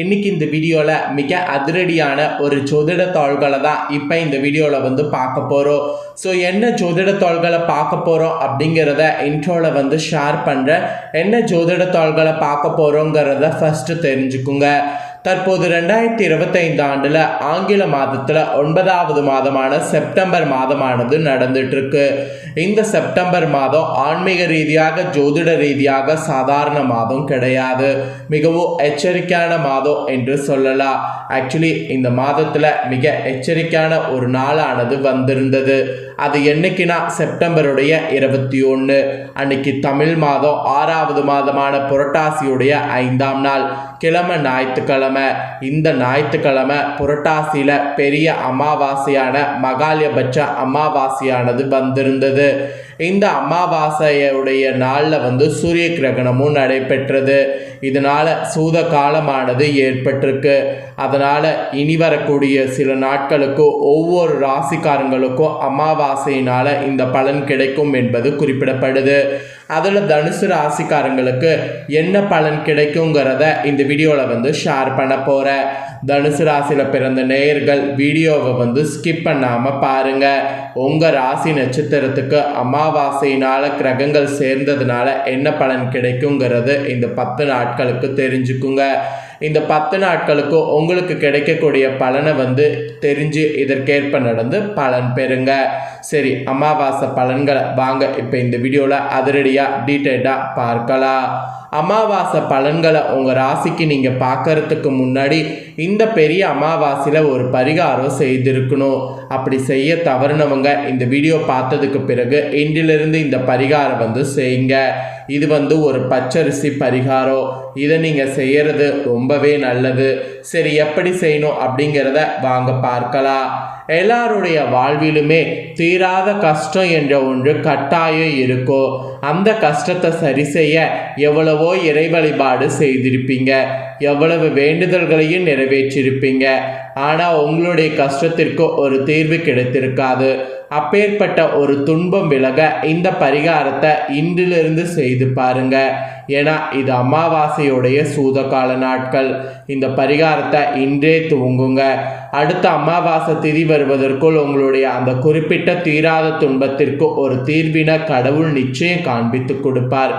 இன்னைக்கு இந்த வீடியோவில் மிக அதிரடியான ஒரு ஜோதிட தாள்களை தான் இப்போ இந்த வீடியோவில் வந்து பார்க்க போகிறோம். ஸோ என்ன ஜோதிட தாள்களை பார்க்க போகிறோம் அப்படிங்கிறத இன்ட்ரோவில் ஷேர் பண்ணுறேன். என்ன ஜோதிட தாள்களை பார்க்க போகிறோங்கிறத ஃபஸ்ட்டு தெரிஞ்சுக்குங்க. தற்போது 2025 ஆண்டில் ஆங்கில மாதத்தில் 9வது மாதமான செப்டம்பர் மாதமானது நடந்துட்டு இருக்கு. இந்த செப்டம்பர் மாதம் ஆன்மீக ரீதியாக ஜோதிட ரீதியாக சாதாரண மாதம் கிடையாது, மிகவும் எச்சரிக்கையான மாதம் என்று சொல்லலாம். ஆக்சுவலி இந்த மாதத்தில் மிக எச்சரிக்கையான ஒரு நாளானது வந்திருந்தது. அது என்னைக்குன்னா செப்டம்பருடைய 21 அன்னைக்கு தமிழ் மாதம் 6வது மாதமான புரட்டாசியுடைய 5ஆம் நாள் கிழமை ஞாயிற்றுக்கிழமை. இந்த ஞாயிற்றுக்கிழமை புரட்டாசியில பெரிய அமாவாசையான மகாலயபட்ச அமாவாசையானது வந்திருந்தது. இந்த அமாவாசையுடைய நாளில் சூரிய கிரகணமும் நடைபெற்றது. இதனால சூத காலமானது ஏற்பட்டிருக்கு. அதனால இனி வரக்கூடிய சில நாட்களுக்கு ஒவ்வொரு ராசிக்காரங்களுக்கும் அமாவாசையினால இந்த பலன் கிடைக்கும் என்பது குறிப்பிடப்படுது. அதில் தனுசு ராசிக்காரங்களுக்கு என்ன பலன் கிடைக்குங்கிறத இந்த வீடியோவில் ஷேர் பண்ண போகிறேன். தனுசு ராசியில் பிறந்த நேயர்கள் வீடியோவை ஸ்கிப் பண்ணாமல் பாருங்கள். உங்கள் ராசி நட்சத்திரத்துக்கு அமாவாசையினால் கிரகங்கள் சேர்ந்ததுனால என்ன பலன் கிடைக்குங்கிறது இந்த 10 நாட்களுக்கு தெரிஞ்சுக்குங்க. இந்த 10 நாட்களுக்கு உங்களுக்கு கிடைக்கக்கூடிய பலனை தெரிஞ்சு இதற்கேற்ப நடந்து பலன் பெறுங்க. சரி, அமாவாசை பலன்களை வாங்க இப்போ இந்த வீடியோவில் அதிரடியாக டீட்டெயிலாக பார்க்கலாம். அமாவாசை பலன்களை உங்கள் ராசிக்கு நீங்கள் பார்க்கறதுக்கு முன்னாடி இந்த பெரிய அமாவாசையில் ஒரு பரிகாரம் செய்திருக்கணும். அப்படி செய்ய தவறுனவங்க இந்த வீடியோ பார்த்ததுக்கு பிறகு இன்றிலிருந்து இந்த பரிகாரம் செய்யுங்க. இது ஒரு பச்சரிசி பரிகாரம். இதை நீங்கள் செய்கிறது ரொம்பவே நல்லது. சரி, எப்படி செய்யணும் அப்படிங்கிறத வாங்க பார்க்கலாம். எல்லாருடைய வாழ்விலுமே தீராத கஷ்டம் என்ற ஒன்று கட்டாயம் இருக்கும். அந்த கஷ்டத்தை சரி செய்ய எவ்வளவோ இறை வழிபாடு செய்திருப்பீங்க, எவ்வளவு வேண்டுதல்களையும் நிறைவேற்றிருப்பீங்க. ஆனால் உங்களுடைய கஷ்டத்திற்கு ஒரு தீர்வு கிடைத்திருக்காது. அப்பேற்பட்ட ஒரு துன்பம் விலக இந்த பரிகாரத்தை இன்றிலிருந்து செய்து பாருங்க. ஏன்னா இது அமாவாசையுடைய சூதகால நாட்கள். இந்த பரிகாரத்தை இன்றே துவங்குங்க. அடுத்த அமாவாசை திதி வருவதற்குள் உங்களுடைய அந்த குறிப்பிட்ட தீராத துன்பத்திற்கு ஒரு தீர்வினை கடவுள் நிச்சயம் காண்பித்து கொடுப்பார்.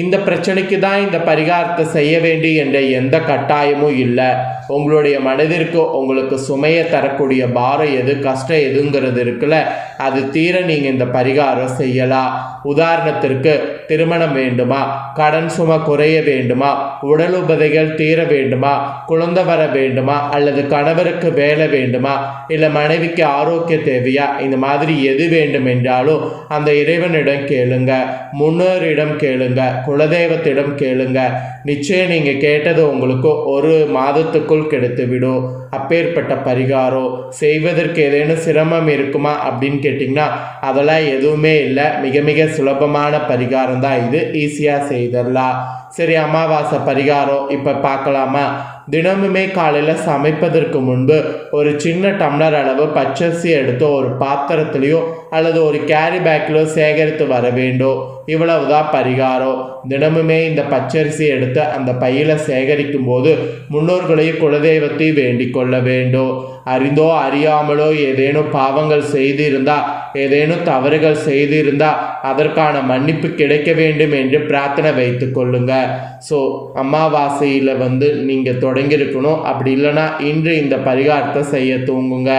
இந்த பிரச்சனைக்கு தான் இந்த பரிகாரத்தை செய்ய வேண்டி என்ற எந்த கட்டாயமும் இல்லை. உங்களுடைய மனதிற்கு உங்களுக்கு சுமையை தரக்கூடிய பாரம் எது, கஷ்டம் எதுங்கிறது இருக்குல்ல, அது தீர நீங்கள் இந்த பரிகாரம் செய்யலாம். உதாரணத்திற்கு திருமணம் வேண்டுமா, கடன் சுமை குறைய வேண்டுமா, உடல் உபதைகள் தீர வேண்டுமா, குழந்தை வர வேண்டுமா, அல்லது கணவருக்கு வேலை வேண்டுமா, இல்லை மனைவிக்கு ஆரோக்கிய தேவையா, இந்த மாதிரி எது வேண்டும் என்றாலும் அந்த இறைவனிடம் கேளுங்க, முன்னோரிடம் கேளுங்க, குலதெய்வத்திடம் கேளுங்க. நிச்சயம் நீங்கள் கேட்டது உங்களுக்கு ஒரு மாதத்துக்குள் கிடைத்துவிடும். அப்பேற்பட்ட பரிகாரம் செய்வதற்கு ஏதேனும் சிரமம் இருக்குமா அப்படின்னு கேட்டிங்கன்னா அதெல்லாம் எதுவுமே இல்லை. மிக மிக சுலபமான பரிகாரம் தான் இது. ஈஸியாக செய்திடலாம். சரி, அமாவாசை பரிகாரம் இப்போ பார்க்கலாமா? தினமுமே காலையில் சமைப்பதற்கு முன்பு ஒரு சின்ன டம்ளர் அளவு பச்சரிசி எடுத்து ஒரு பாத்திரத்திலையோ அல்லது ஒரு கேரி பேக்லையோ சேகரித்து வர வேண்டும். இவ்வளவுதான் பரிகாரம். தினமுமே இந்த பச்சரிசி எடுத்து அந்த பையில சேகரிக்கும் போது முன்னோர்களையும் குலதெய்வத்தையும் வேண்டிக் கொள்ள வேண்டும். அறிந்தோ அறியாமலோ ஏதேனும் பாவங்கள் செய்திருந்தா, ஏதேனும் தவறுகள் செய்திருந்தா அதற்கான மன்னிப்பு கிடைக்க வேண்டும் என்று பிரார்த்தனை வைத்து கொள்ளுங்க. ஸோ அமாவாசையில் நீங்கள் தொடங்கியிருக்கணும். அப்படி இல்லைன்னா இன்று இந்த பரிகாரத்தை செய்ய தூங்குங்க.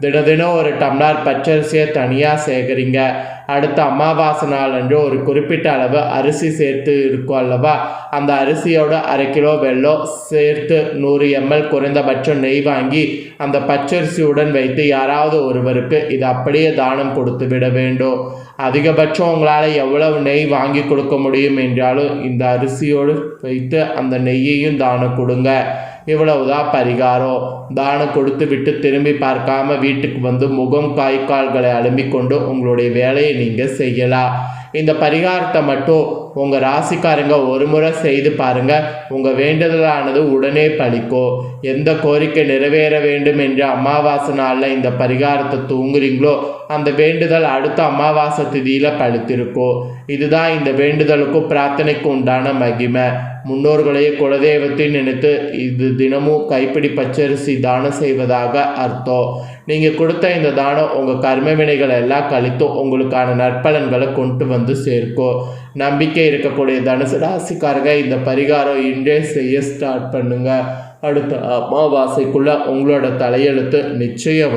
தினம் ஒரு டம்ளர் பச்சரிசியை தனியாக சேகரிங்க. அடுத்த அமாவாசை நாள் அன்று ஒரு குறிப்பிட்ட அளவு அரிசி சேர்த்து இருக்கும் அல்லவா, அந்த அரிசியோட 1/2 கிலோ வெல்லம் சேர்த்து 100 ml குறைந்தபட்சம் நெய் வாங்கி அந்த பச்சரிசியுடன் வைத்து யாராவது ஒருவருக்கு இது அப்படியே தானம் கொடுத்து விட வேண்டும். அதிகபட்சம் உங்களால் எவ்வளவு நெய் வாங்கி கொடுக்க முடியும் என்றாலும் இந்த அரிசியோடு வைத்து அந்த நெய்யையும் தானம் கொடுங்க. இவ்வளவுதான் பரிகாரம். தானம் கொடுத்து விட்டு திரும்பி பார்க்காம வீட்டுக்கு முகம் காய்கால்களை அலும்பிக்கொண்டு உங்களுடைய வேலையை நீங்கள் செய்யலாம். இந்த பரிகாரத்தை மட்டும் உங்கள் ராசிக்காரங்க ஒரு முறை செய்து பாருங்கள். உங்கள் வேண்டுதலானது உடனே பலிக்கும். எந்த கோரிக்கை நிறைவேற வேண்டும் என்று அமாவாசை நாளில் இந்த பரிகாரத்தை தூங்குறீங்களோ அந்த வேண்டுதல் அடுத்த அமாவாசை திதியில் பலித்திருக்கும். இதுதான் இந்த வேண்டுதலுக்கும் பிரார்த்தனைக்கும் உண்டான மகிமை. முன்னோர்களையே குலதெய்வத்தை நினைத்து இது தினமும் கைப்பிடி பச்சரிசி தானம் செய்வதாக அர்த்தம். நீங்கள் கொடுத்த இந்த தானம் உங்கள் கர்ம வினைகளை எல்லாம் கழித்து உங்களுக்கான நற்பலன்களை கொண்டு வந்து சேர்க்கும். நம்பிக்கை இருக்கக்கூடிய தனுசு ராசிக்காரங்க இந்த பரிகாரம் இன்றே செய்ய ஸ்டார்ட் பண்ணுங்க. அடுத்த அமாவாசைக்குள்ள உங்களோட தலையெழுத்து நிச்சயம்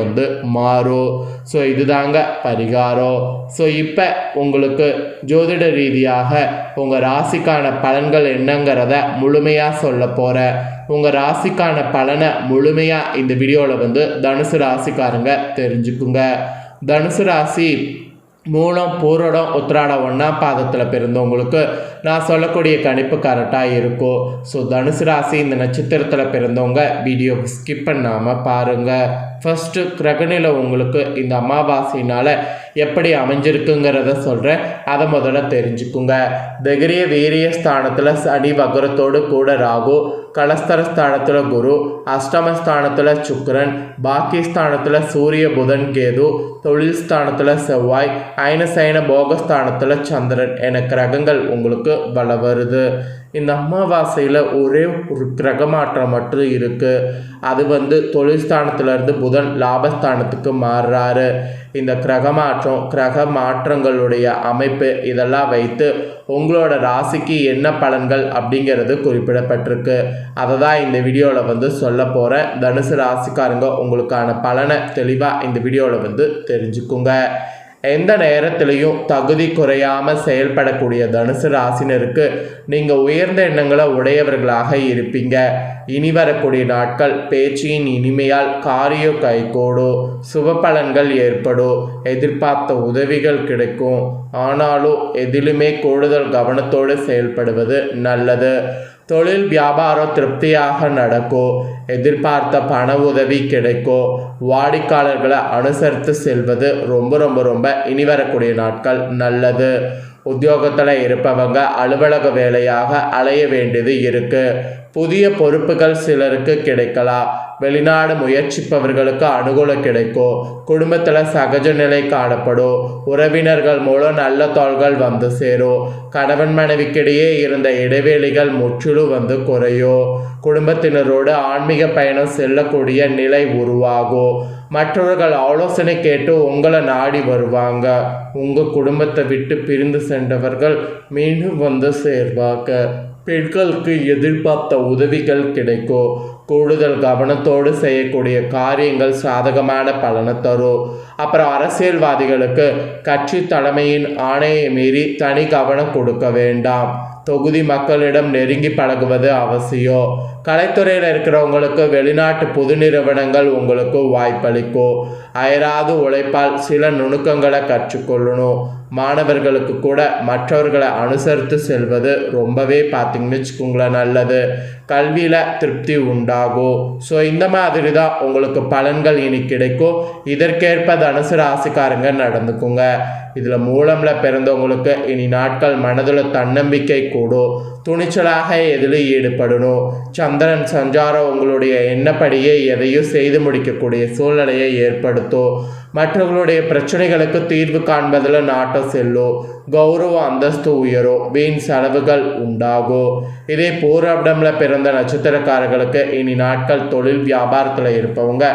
மாறும். ஸோ இதுதாங்க பரிகாரம். ஸோ இப்போ உங்களுக்கு ஜோதிட ரீதியாக உங்கள் ராசிக்கான பலன்கள் என்னங்கிறத முழுமையாக சொல்ல போகிறேன். உங்கள் ராசிக்கான பலனை முழுமையாக இந்த வீடியோவில் தனுசு ராசிக்காரங்க தெரிஞ்சுக்குங்க. தனுசு ராசி மூலம் பூரடம் உத்திராடம் 1ஆம் பாதத்தில் பிறந்தவங்களுக்கு நான் சொல்லக்கூடிய கணிப்பு கரெக்டாக இருக்கும். ஸோ தனுசு ராசி இந்த நட்சத்திரத்தில் பிறந்தவங்க வீடியோ ஸ்கிப் பண்ணாமல் பாருங்கள். ஃபஸ்ட்டு கிரகநிலை உங்களுக்கு இந்த அமாவாசையினால் எப்படி அமைஞ்சிருக்குங்கிறத சொல்கிறேன். அதை முதல்ல தெரிஞ்சுக்குங்க. தைரிய வீரிய ஸ்தானத்தில் சனி வக்ரத்தோடு கூட ராகு, கலஸ்தரஸ்தானத்தில் குரு, அஷ்டமஸ்தானத்தில் சுக்கிரன், பாக்கியஸ்தானத்தில் சூரிய புதன் கேது, தொழில் ஸ்தானத்தில் செவ்வாய், ஐனசைன போகஸ்தானத்தில் சந்திரன் என கிரகங்கள் உங்களுக்கு வள வருது. இந்த அமாவாசையில் ஒரே ஒரு கிரக மாற்றம் மட்டும் இருக்குது. அது தொழில் ஸ்தானத்திலிருந்து புதன் லாபஸ்தானத்துக்கு மாறுறாரு. இந்த கிரக மாற்றங்களுடைய அமைப்பு இதெல்லாம் வைத்து உங்களோட ராசிக்கு என்ன பலன்கள் அப்படிங்கிறது குறிப்பிடப்பட்டிருக்கு. அதை தான் இந்த வீடியோவில் சொல்ல போகிறேன். தனுசு ராசிக்காரங்க உங்களுக்கான பலனை தெளிவாக இந்த வீடியோவில் தெரிஞ்சுக்குங்க. எந்த நேரத்திலையும் தகுதி குறையாமல் செயல்படக்கூடிய தனுசு ராசினருக்கு நீங்கள் உயர்ந்த எண்ணங்களை உடையவர்களாக இருப்பீங்க. இனி வரக்கூடிய நாட்கள் பேச்சின் இனிமையால் காரியம் கைகூடும், சுப பலன்கள் ஏற்படும், எதிர்பார்த்த உதவிகள் கிடைக்கும். ஆனாலும் எதிலுமே கூடுதல் கவனத்தோடு செயல்படுவது நல்லது. தொழில் வியாபாரம் திருப்தியாக நடக்கும், எதிர்பார்த்த பண உதவி கிடைக்கும். வாடிக்கையாளர்களை அனுசரித்து செல்வது ரொம்ப ரொம்ப ரொம்ப இனி வரக்கூடிய நாட்கள் நல்லது. உத்தியோகத்தில் இருப்பவங்க அலுவலக வேலையாக அலைய வேண்டியது இருக்குது. புதிய பொறுப்புகள் சிலருக்கு கிடைக்கலாம். வெளிநாடு முயற்சிப்பவர்களுக்கு அனுகூலம் கிடைக்கும். குடும்பத்தில் சகஜ நிலை காணப்படும். உறவினர்கள் மூலம் நல்ல தோள்கள் சேரும். கணவன் மனைவிக்கிடையே இருந்த இடைவெளிகள் முற்றிலும் குறையும். குடும்பத்தினரோடு ஆன்மீக பயணம் செல்லக்கூடிய நிலை உருவாகும். மற்றவர்கள் ஆலோசனை கேட்டு உங்களை நாடி வருவாங்க. உங்கள் குடும்பத்தை விட்டு பிரிந்து சென்றவர்கள் மீண்டும் சேர்வாங்க. பெண்களுக்கு எதிர்பார்த்த உதவிகள் கிடைக்கும். கூடுதல் கவனத்தோடு செய்யக்கூடிய காரியங்கள் சாதகமான பலனை தரும். அப்புறம் அரசியல்வாதிகளுக்கு கட்சி தலைமையின் ஆணையை மீறி தனி கவனம் கொடுக்க வேண்டாம். தொகுதி மக்களிடம் நெருங்கி பழகுவது அவசியம். கலைத்துறையில் இருக்கிறவங்களுக்கு வெளிநாட்டு பொது நிறுவனங்கள் உங்களுக்கு வாய்ப்பளிக்கும். அயராது உழைப்பால் சில நுணுக்கங்களை கற்றுக்கொள்ளணும். மாணவர்களுக்கு கூட மற்றவர்களை அனுசரித்து செல்வது ரொம்பவே பார்த்தீங்கன்னு வச்சுக்கோங்களேன் நல்லது. கல்வியில் திருப்தி உண்டாகும். ஸோ இந்த மாதிரி தான் உங்களுக்கு பலன்கள் இனி கிடைக்கும். இதற்கேற்ப தனுசு ராசிக்காரங்க நடந்துக்குங்க. இதில் மூலமில் பிறந்தவங்களுக்கு இனி நாட்கள் மனதில் தன்னம்பிக்கை கூடும். துணிச்சலாக எதில் ஈடுபடணும். சந்திரன் சஞ்சாரம் உங்களுடைய எண்ணப்படியே எதையும் செய்து முடிக்கக்கூடிய சூழ்நிலையை ஏற்படுத்தும். மற்றவர்களுடைய பிரச்சனைகளுக்கு தீர்வு காண்பதில் நாட்டம் செல்லும். கௌரவ அந்தஸ்து உயரும். வீண் செலவுகள் உண்டாகும். இதே பூரபடமில் பிறந்த நட்சத்திரக்காரர்களுக்கு இனி நாட்கள் தொழில் வியாபாரத்தில் இருப்பவங்க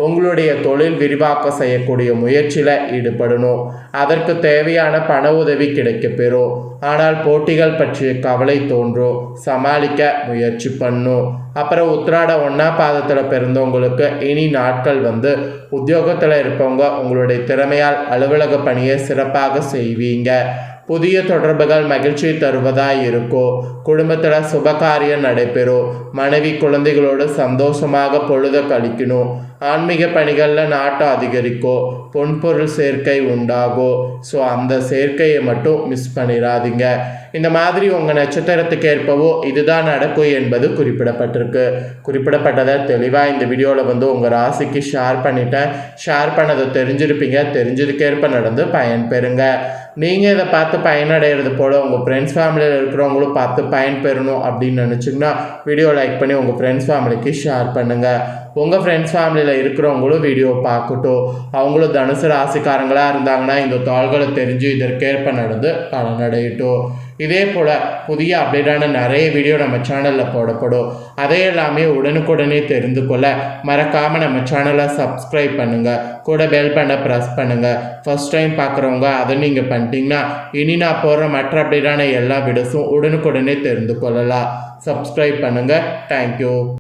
உங்களுடைய தொழில் விரிவாக்கம் செய்யக்கூடிய முயற்சியில் ஈடுபடணும். அதற்கு தேவையான பண உதவி கிடைக்கப்பெறும். ஆனால் போட்டிகள் பற்றிய கவலை தோன்றும். சமாளிக்க முயற்சி பண்ணும். அப்புறம் உத்திராட 1ஆம் பாதத்தில் பிறந்தவங்களுக்கு இனி நாட்கள் உத்தியோகத்தில் இருப்பவங்க உங்களுடைய திறமையால் அலுவலக பணியை சிறப்பாக செய்வீங்க. புதிய தொடர்புகள் மகிழ்ச்சி தருவதாக இருக்கும். குடும்பத்தில் சுபகாரியம் நடைபெறும். மனைவி குழந்தைகளோடு சந்தோஷமாக பொழுத கழிக்கணும். ஆன்மீக பணிகளில் நாட்டம் அதிகரிக்கும். பொன்பொருள் சேர்க்கை உண்டாகும். ஸோ அந்த சேர்க்கையை மட்டும் மிஸ் பண்ணிடாதீங்க. இந்த மாதிரி உங்கள் நட்சத்திரத்துக்கு ஏற்பவோ இதுதான் நடக்கும் என்பது குறிப்பிடப்பட்டிருக்கு. குறிப்பிடப்பட்டதை தெளிவாக இந்த வீடியோவில் வந்து உங்கள் ராசிக்கு ஷேர் பண்ணிட்டேன். ஷேர் பண்ணதை தெரிஞ்சிருப்பீங்க. தெரிஞ்சதுக்கேற்ப நடந்து பயன் பெறுங்க. நீங்கள் இதை பார்த்து பயனடைகிறது போல் உங்கள் ஃப்ரெண்ட்ஸ் ஃபேமிலியில் இருக்கிறவங்களும் பார்த்து பயன் பெறணும் அப்படின்னு நினச்சிங்கன்னா வீடியோ லைக் பண்ணி உங்கள் ஃப்ரெண்ட்ஸ் ஃபேமிலிக்கு ஷேர் பண்ணுங்கள். உங்கள் ஃப்ரெண்ட்ஸ் ஃபேமிலியில் இருக்கிறவங்களும் வீடியோ பார்க்கட்டும். அவங்களும் தனுசு ராசிக்காரங்களாக இருந்தாங்கன்னா இந்த தாள்களை தெரிஞ்சு இதற்கேற்ப நடந்து பலனடையட்டும். இதே போல் புதிய அப்டேட்டான நிறைய வீடியோ நம்ம சேனலில் போடப்படும். அதை எல்லாமே உடனுக்குடனே தெரிந்து கொள்ள மறக்காமல் நம்ம சேனலை சப்ஸ்கிரைப் பண்ணுங்கள். கூட பெல் பண்ண ப்ரெஸ் பண்ணுங்கள். ஃபஸ்ட் டைம் பார்க்குறவங்க அதை நீங்கள் பண்ணிட்டீங்கன்னா இனி நான் போடுற மற்ற அப்டேட்டான எல்லா வீடியோஸும் உடனுக்குடனே தெரிந்து கொள்ளலாம். சப்ஸ்கிரைப் பண்ணுங்கள். தேங்க்யூ.